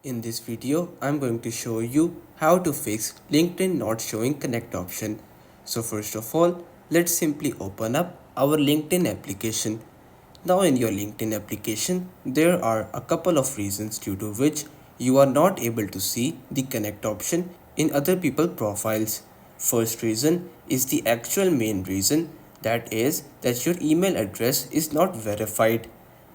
In this video, I'm going to show you how to fix LinkedIn not showing connect option. So first of all, let's simply open up our LinkedIn application. Now in your LinkedIn application, there are a couple of reasons due to which you are not able to see the connect option in other people's profiles. First reason is the actual main reason, that is that your email address is not verified.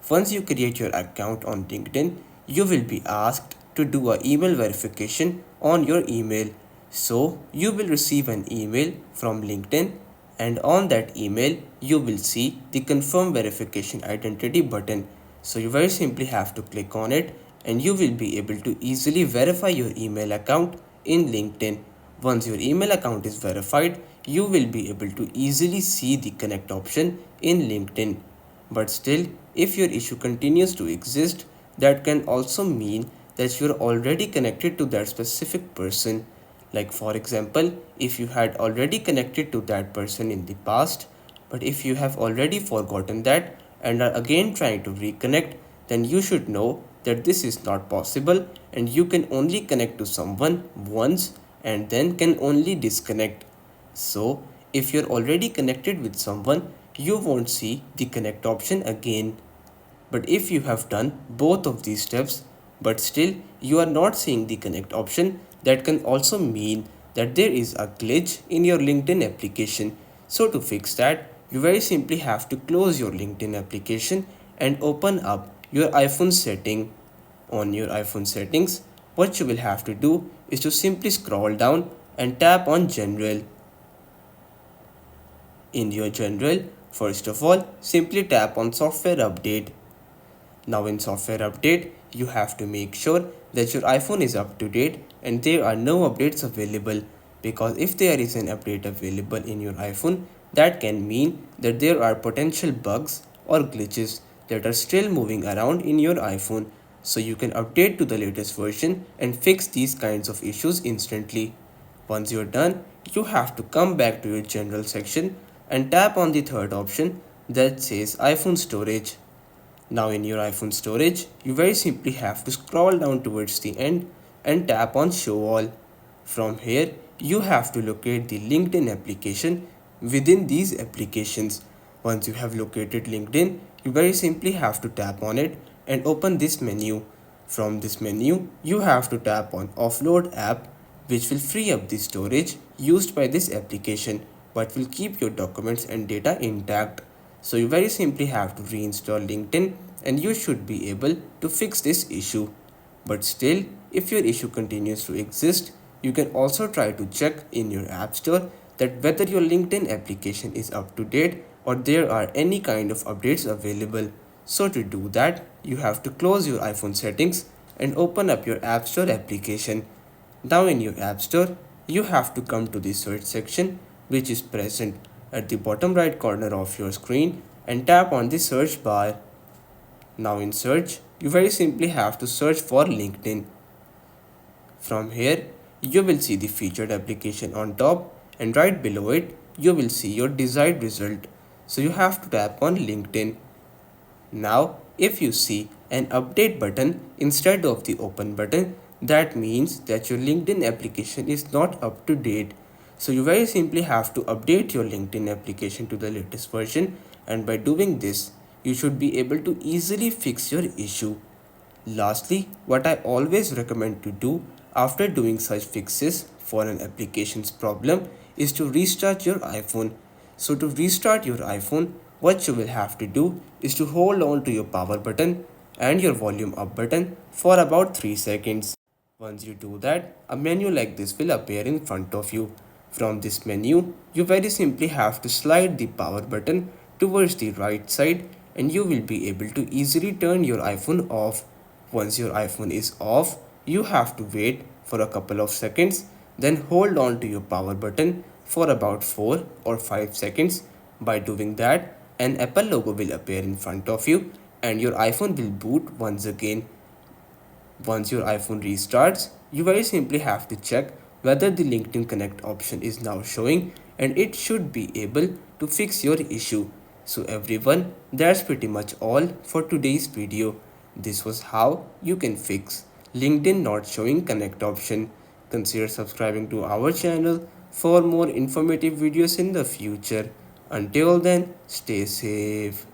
Once you create your account on LinkedIn, you will be asked to do a email verification on your email. So you will receive an email from LinkedIn, and on that email you will see the confirm verification identity button. So you very simply have to click on it and you will be able to easily verify your email account in LinkedIn. Once your email account is verified, you will be able to easily see the connect option in LinkedIn. But still, if your issue continues to exist, that can also mean that you're already connected to that specific person. Like for example, if you had already connected to that person in the past, but if you have already forgotten that and are again trying to reconnect, then you should know that this is not possible and you can only connect to someone once and then can only disconnect. So, if you're already connected with someone, you won't see the connect option again. But if you have done both of these steps, but still you are not seeing the connect option, that can also mean that there is a glitch in your LinkedIn application. So to fix that, you very simply have to close your LinkedIn application and open up your iPhone setting. On your iPhone settings, what you will have to do is to simply scroll down and tap on General. In your General, first of all, simply tap on Software Update. Now in software update, you have to make sure that your iPhone is up to date and there are no updates available, because if there is an update available in your iPhone, that can mean that there are potential bugs or glitches that are still moving around in your iPhone. So you can update to the latest version and fix these kinds of issues instantly. Once you're done, you have to come back to your general section and tap on the third option that says iPhone storage. Now in your iPhone storage, you very simply have to scroll down towards the end and tap on show all. From here, you have to locate the LinkedIn application within these applications. Once you have located LinkedIn, you very simply have to tap on it and open this menu. From this menu, you have to tap on offload app, which will free up the storage used by this application but will keep your documents and data intact. So you very simply have to reinstall LinkedIn and you should be able to fix this issue. But still, if your issue continues to exist, you can also try to check in your App Store that whether your LinkedIn application is up to date or there are any kind of updates available. So to do that, you have to close your iPhone settings and open up your App Store application. Now in your App Store, you have to come to the search section, which is present at the bottom right corner of your screen, and tap on the search bar. Now in search, you very simply have to search for LinkedIn. From here, you will see the featured application on top, and right below it, you will see your desired result. So you have to tap on LinkedIn. Now, if you see an update button instead of the open button, that means that your LinkedIn application is not up to date. So you very simply have to update your LinkedIn application to the latest version, and by doing this, you should be able to easily fix your issue. Lastly, what I always recommend to do after doing such fixes for an application's problem is to restart your iPhone. So to restart your iPhone, what you will have to do is to hold on to your power button and your volume up button for about 3 seconds. Once you do that, a menu like this will appear in front of you. From this menu, you very simply have to slide the power button towards the right side and you will be able to easily turn your iPhone off. Once your iPhone is off, you have to wait for a couple of seconds, then hold on to your power button for about 4 or 5 seconds. By doing that, an Apple logo will appear in front of you and your iPhone will boot once again. Once your iPhone restarts, you very simply have to check whether the LinkedIn Connect option is now showing, and it should be able to fix your issue. So everyone, that's pretty much all for today's video. This was how you can fix LinkedIn not showing connect option. Consider subscribing to our channel for more informative videos in the future. Until then, stay safe.